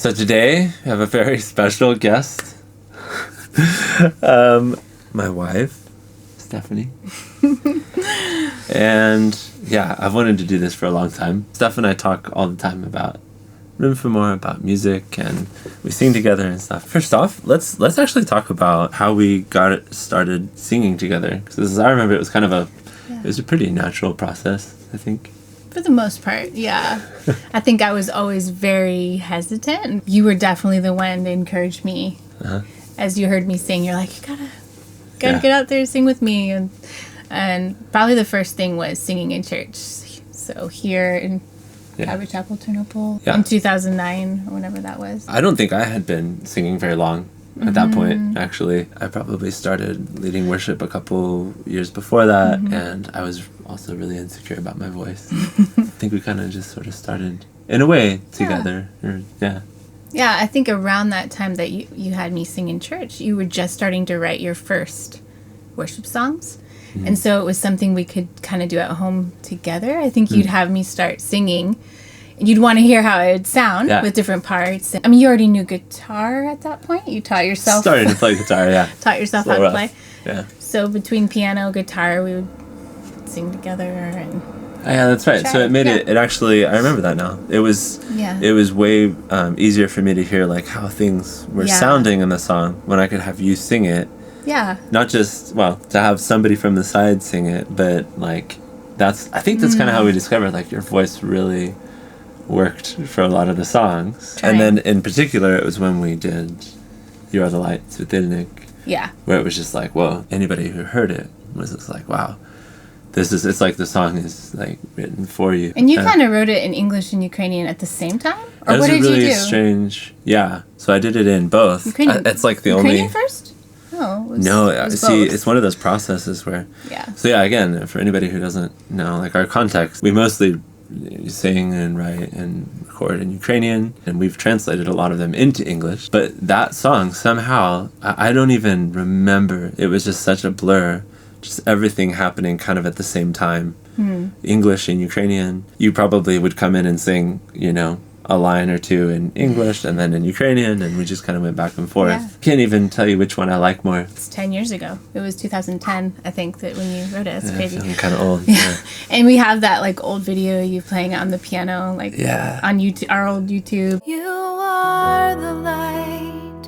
So today we have a very special guest. My wife, Stephanie. And yeah, I've wanted to do this for a long time. Steph and I talk all the time about Room for More, about music, and we sing together and stuff. First off, let's actually talk about how we got started singing together. Because as I remember, it was kind of it was a pretty natural process, I think. For the most part, yeah. I think I was always very hesitant. You were definitely the one to encourage me. Uh-huh. As you heard me sing, you're like, you gotta get out there and sing with me. And probably the first thing was singing in church. So here in Calvary Chapel, Ternopil, in 2009 or whenever that was. I don't think I had been singing very long at that point, actually. I probably started leading worship a couple years before that, and I was also really insecure about my voice. I think we kind of just sort of started, in a way, together. Yeah, I think around that time that you had me sing in church, you were just starting to write your first worship songs. And so it was something we could kind of do at home together. I think you'd have me start singing. And you'd want to hear how it would sound with different parts. I mean, you already knew guitar at that point. You taught yourself. Started to play guitar, yeah. Taught yourself how to play. Yeah. So between piano, guitar, we would sing together. And yeah, that's right. So it made it actually, I remember that now. It was way easier for me to hear like how things were sounding in the song when I could have you sing it. Yeah. Not just, to have somebody from the side sing it, but like I think that's kind of how we discovered like your voice really worked for a lot of the songs. And then in particular, it was when we did You Are the Light, Світильник. Yeah. Where it was just like, whoa, anybody who heard it was just like, wow, it's like the song is like written for you. And you kind of wrote it in English and Ukrainian at the same time? Or what did really you do? Strange. Yeah. So I did it in both. Ukrainian. It's like the Ukrainian only... first? It's one of those processes where... Yeah. So yeah, again, for anybody who doesn't know, like our context, we mostly sing and write and record in Ukrainian, and we've translated a lot of them into English. But that song, somehow, I don't even remember. It was just such a blur. Just everything happening kind of at the same time. English and Ukrainian. You probably would come in and sing, a line or two in English and then in Ukrainian, and we just kind of went back and forth. Yeah. Can't even tell you which one I like more. It's 10 years ago. It was 2010, I think, that when you wrote it. It's crazy. I'm kind of old. Yeah. And we have that like old video you playing on the piano, on YouTube, our old YouTube. You are the light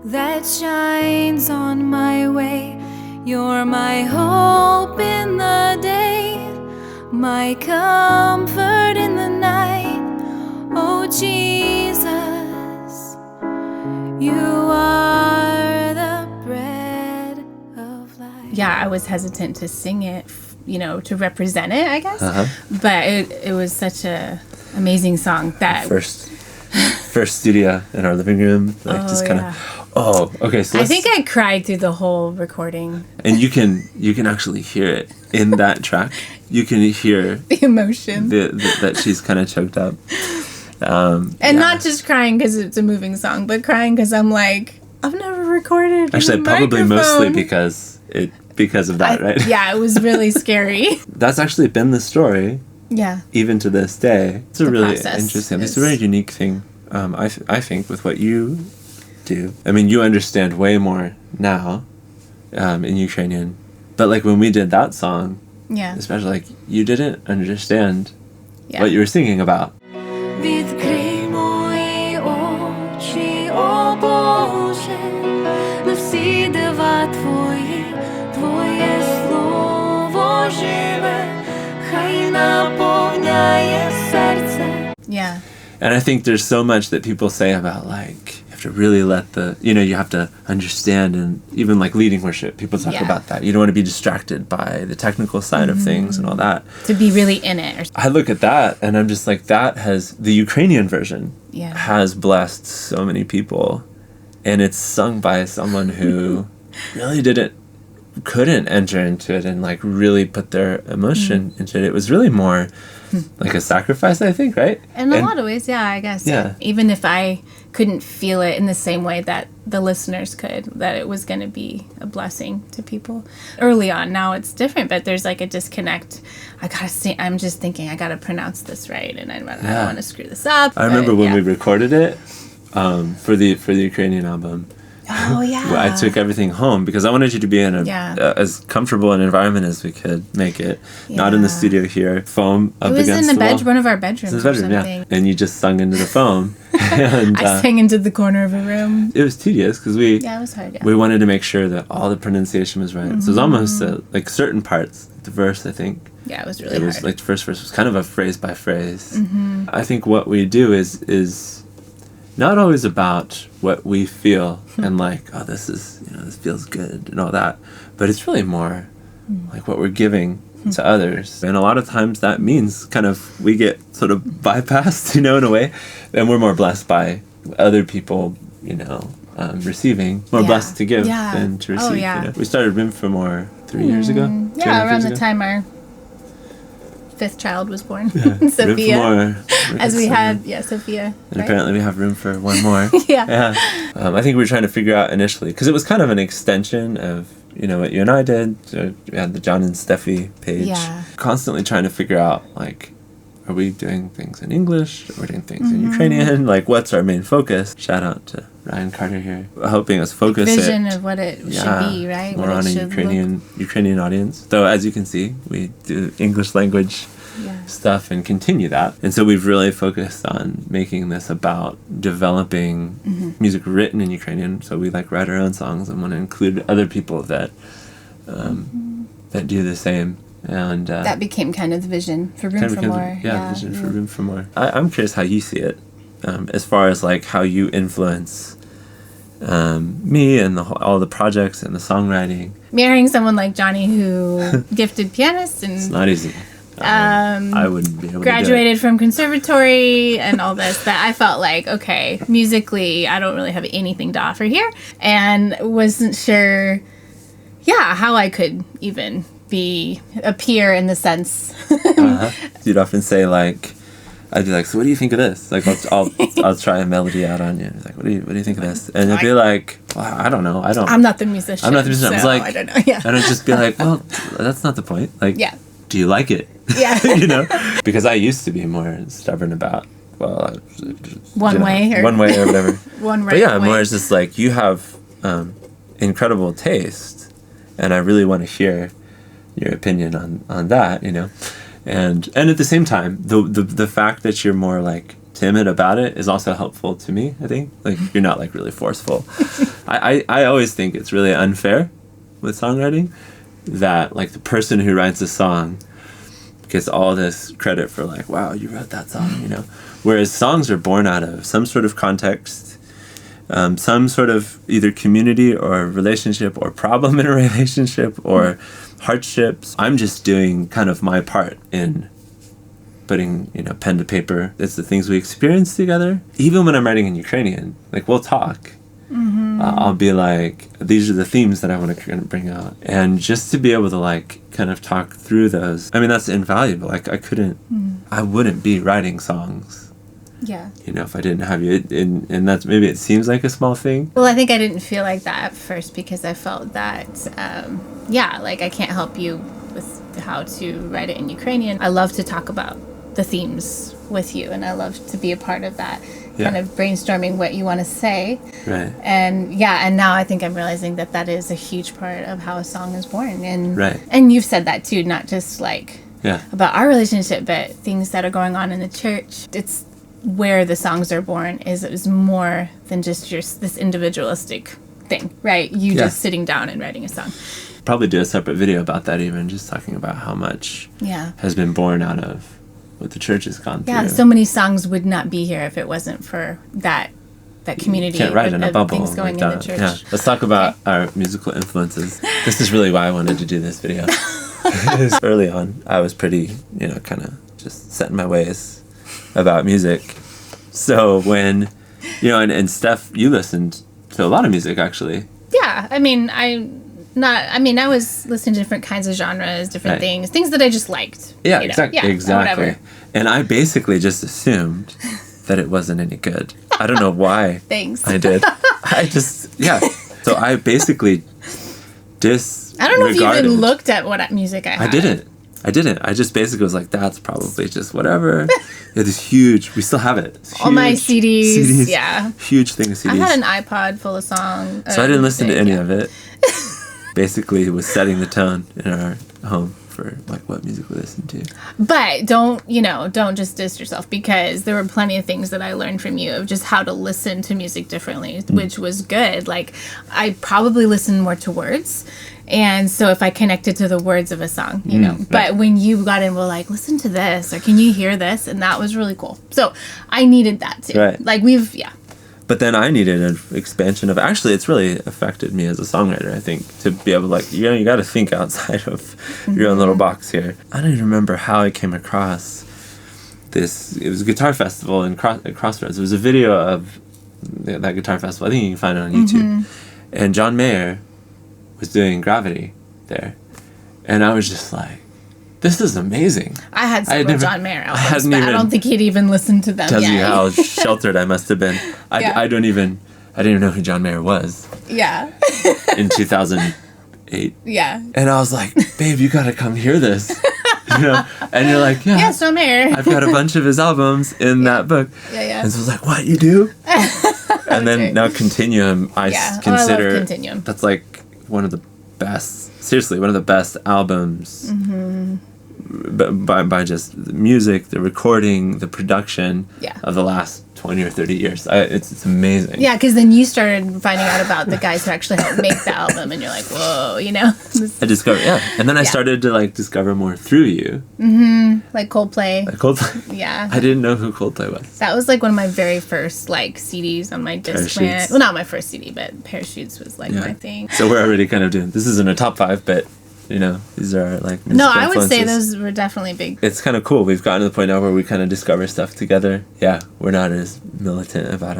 that shines on my way. You're my hope in the day, my comfort in the night. Oh Jesus, you are the bread of life. Yeah, I was hesitant to sing it, to represent it, I guess. But it was such a amazing song that first studio in our living room, okay. So I think I cried through the whole recording. And you can actually hear it in that track. You can hear the emotion that she's kind of choked up. Not just crying because it's a moving song, but crying because I'm like, I've never recorded. Actually, probably mostly because of that, right? Yeah, it was really scary. That's actually been the story. Yeah. Even to this day, it's a really interesting. It's a very unique thing. I think with what you do. I mean, you understand way more now, in Ukrainian, but like when we did that song, especially like you didn't understand what you were singing about. Відкрий мої очі, о Боже, на всі дива Твої, Твоє слово живе, хай наповняє серце. Yeah. And I think there's so much that people say about like, you have to really let you have to understand, and even like leading worship, people talk about that. You don't want to be distracted by the technical side of things and all that. To be really in it. I look at that and I'm just like, the Ukrainian version has blessed so many people, and it's sung by someone who really couldn't enter into it and like really put their emotion into it. It was really more like a sacrifice, I think, right? In a lot of ways, yeah, I guess. Yeah. Even if I couldn't feel it in the same way that the listeners could, that it was going to be a blessing to people. Early on, now it's different, but there's like a disconnect. I'm just thinking, I got to pronounce this right, and I don't want to screw this up. I remember when we recorded it, for the Ukrainian album. Oh yeah. I took everything home because I wanted you to be in as comfortable an environment as we could make it. Not in the studio here. Foam up against the wall. It was in one of our bedrooms or something. Yeah. And you just sung into the foam. And, I sang into the corner of a room. It was tedious because it was hard. Yeah. We wanted to make sure that all the pronunciation was right. So it was almost like certain parts, the verse, I think. Yeah, it was really hard. It was like the first verse was kind of a phrase by phrase. I think what we do is not always about what we feel and like, oh, this is, this feels good and all that. But it's really more like what we're giving to others. And a lot of times that means kind of we get sort of bypassed, in a way. And we're more blessed by other people, receiving. More blessed to give than to receive. Oh, yeah. We started Room for More 3 years ago. Yeah, around the time our 5th child was born. Yeah. Sophia. Room for More. As we had, Sophia. And apparently we have room for one more. Yeah. I think we were trying to figure out initially, because it was kind of an extension of, what you and I did. So we had the Jon and Steffie page. Yeah. Constantly trying to figure out, like, are we doing things in English? Are we doing things in Ukrainian? Like, what's our main focus? Shout out to Ryan Carter here, helping us focus vision of what it should be, right? More on a Ukrainian audience. Though, as you can see, we do English language stuff and continue that. And so we've really focused on making this about developing music written in Ukrainian. So we write our own songs and want to include other people that that do the same. And that became kind of the vision for Room for More. The vision for Room for More. I'm curious how you see it, as far as how you influence me and all the projects and the songwriting. Marrying someone like Johnny, who gifted pianist and it's not easy. I wouldn't be able graduated to from conservatory and all this, that I felt like, okay, musically I don't really have anything to offer here, and wasn't sure how I could even appear in the sense. You'd often say I'd be like, so what do you think of this? I'll try a melody out on you. It's like, what do you think of this? And it'd be like, well, I don't know. I'm not the musician. I'm not the musician. So I was I don't know. Yeah. And I'd just be like, well, that's not the point. Do you like it? Yeah. Because I used to be more stubborn about, one way or whatever. One right. But yeah, way. more is just you have incredible taste, and I really want to hear your opinion on that, and at the same time, the fact that you're more timid about it is also helpful to me. I think you're not really forceful. I always think it's really unfair with songwriting that the person who writes a song gets all this credit for wow, you wrote that song, whereas songs are born out of some sort of context, some sort of either community or relationship or problem in a relationship or hardships. I'm just doing kind of my part in putting pen to paper. It's the things we experience together. Even when I'm writing in Ukrainian, we'll talk. I'll be these are the themes that I want to bring out, and just to be able to kind of talk through those, I mean, that's invaluable. I wouldn't be writing songs if I didn't have you. And that's, maybe it seems like a small thing. Well, I think I didn't feel like that at first, because I felt that I can't help you with how to write it in Ukrainian. I love to talk about the themes with you, and I love to be a part of that kind of brainstorming what you want to say. Right. And now I think I'm realizing that is a huge part of how a song is born. And right. And you've said that too, not just about our relationship, but things that are going on in the church. It's where the songs are born is more than just this individualistic thing, right? You just sitting down and writing a song. Probably do a separate video about that, even just talking about how much has been born out of what the church has gone through. Yeah, so many songs would not be here if it wasn't for that community. You can't write in a bubble things going in the church. Yeah. Let's talk about our musical influences. This is really why I wanted to do this video. Early on, I was pretty, kind of just set in my ways about music. So when, and Steph, you listened to a lot of music, actually. Yeah, I was listening to different kinds of genres, different things that I just liked. Yeah, exactly. Whatever. And I basically just assumed that it wasn't any good. I don't know why. Thanks. I did. So I basically I don't know if you even looked at what music I had. I didn't. I didn't. I just basically was like, that's probably just whatever. Yeah, this huge. We still have it. All my CDs. Yeah. Huge thing of CDs. I had an iPod full of songs. So I didn't listen to any of it. Basically, it was setting the tone in our home for like what music we listen to. But don't just diss yourself, because there were plenty of things that I learned from you of just how to listen to music differently, which was good. Like, I probably listened more to words. And so if I connected to the words of a song, but when you got in, we're like, listen to this, or can you hear this? And that was really cool. So I needed that too. Right. Like But then I needed an expansion of, actually, it's really affected me as a songwriter, I think, to be able to, like, you got to think outside of your own little box here. I don't even remember how I came across this. It was a guitar festival in Crossroads. It was a video of that guitar festival. I think you can find it on YouTube. And John Mayer was doing Gravity there. And I was just like, this is amazing. I had several John Mayer albums, but I don't think he'd even listened to them tells yet. you how sheltered I must have been. I didn't even know who John Mayer was. Yeah. In 2008. Yeah. And I was like, babe, you gotta come hear this. And you're like, yeah, John Mayer. I've got a bunch of his albums in that book. Yeah. And so I was like, what, you do? And then now Continuum, I consider, I love Continuum. That's like one of the best albums by just the music, the recording, the production of the last 20 or 30 years. It's amazing. Yeah, because then you started finding out about the guys who actually helped make the album, and you're like, whoa, I discovered, and then I started to like discover more through you. Like Coldplay. Yeah. I didn't know who Coldplay was. That was like one of my very first like CDs on my Discman. Well, not my first CD, but Parachutes was like my thing. So we're already kind of doing, this isn't a top 5, but these are like musical No, I would say influences. those were definitely big. It's kind of cool. We've gotten to the point now where we kind of discover stuff together. Yeah, we're not as militant about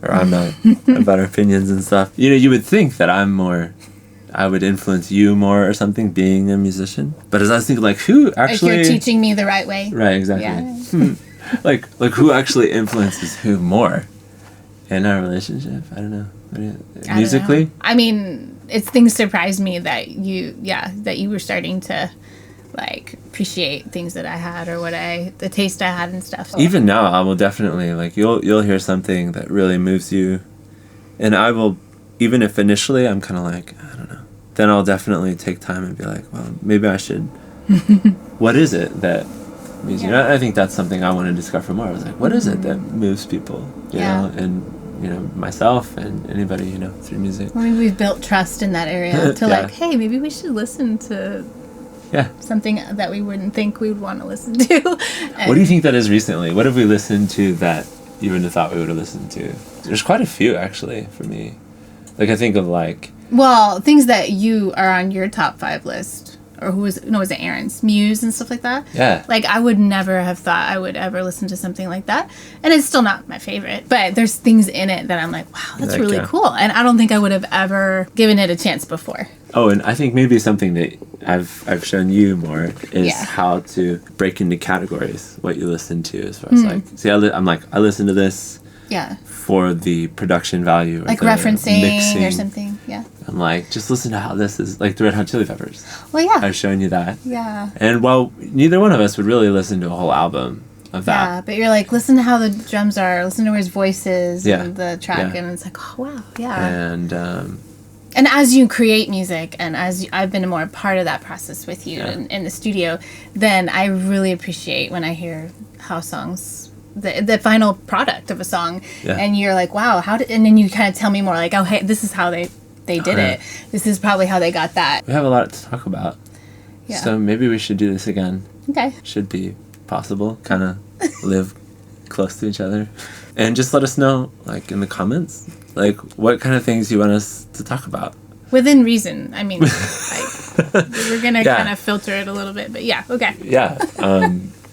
I'm not about our opinions and stuff. You would think that I would influence you more or something, being a musician. But as I was thinking, like, who actually... Like, you're teaching me the right way. Right, exactly. Yeah. Like who actually influences who more in our relationship? I don't know. Musically? Don't know. I mean, things surprised me that you were starting to like appreciate things that I had, or the taste I had and stuff. So. Even now, I will definitely, like, you'll hear something that really moves you, and I will, even if initially I'm kind of like, I don't know, then I'll definitely take time and be like, well, maybe I should. What is it that moves you? I think that's something I want to discover more. I was like, what is it that moves people? You know, and myself and anybody, through music. Well, maybe we've built trust in that area to like, hey, maybe we should listen to something that we wouldn't think we would want to listen to. What do you think that is recently? What have we listened to that you wouldn't have thought we would have listened to? There's quite a few, actually, for me. Like, I think of, like... Well, things that you are on your top 5 list. Or was it Aaron's? Muse and stuff like that? Yeah. Like, I would never have thought I would ever listen to something like that. And it's still not my favorite. But there's things in it that I'm like, wow, that's really cool. And I don't think I would have ever given it a chance before. Oh, and I think maybe something that I've shown you more is how to break into categories what you listen to. As far as like, see, I'm like, I listen to this for the production value. Or like the referencing mixing. Or something, I'm like, just listen to how this is, like the Red Hot Chili Peppers. Well, yeah. I've shown you that. Yeah. And while neither one of us would really listen to a whole album of that. Yeah, but you're like, listen to how the drums are, listen to his voices and the track, and it's like, oh, wow, And as you create music, and as I've been a more part of that process with you in the studio, then I really appreciate when I hear how songs... The final product of a song, and you're like, wow, and then you kind of tell me more, like, oh, hey, this is how they did it. This is probably how they got that. We have a lot to talk about. Yeah. So maybe we should do this again. Okay. Should be possible. Kind of live close to each other. And just let us know, like, in the comments, like, what kind of things you want us to talk about. Within reason. I mean, like, we're going to kind of filter it a little bit, but okay. Yeah.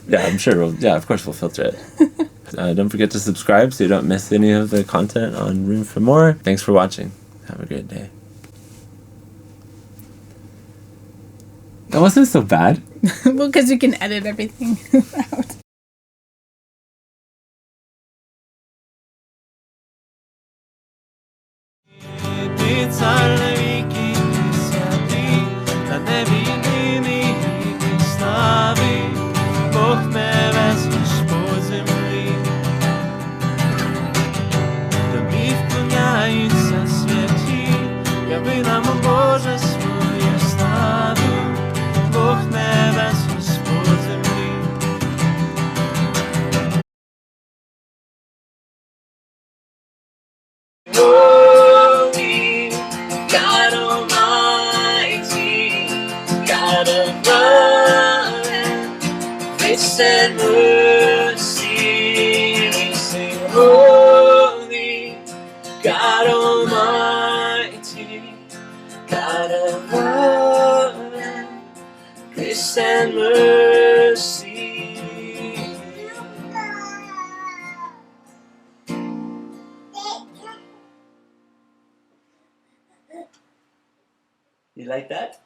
I'm sure of course we'll filter it. Don't forget to subscribe so you don't miss any of the content on Room for More. Thanks for watching. Have a great day. That wasn't so bad. Well, because you can edit everything out. Цар на віки святий, та не війни, ні grace and mercy. We sing, holy God Almighty, God of love and grace and mercy. You like that?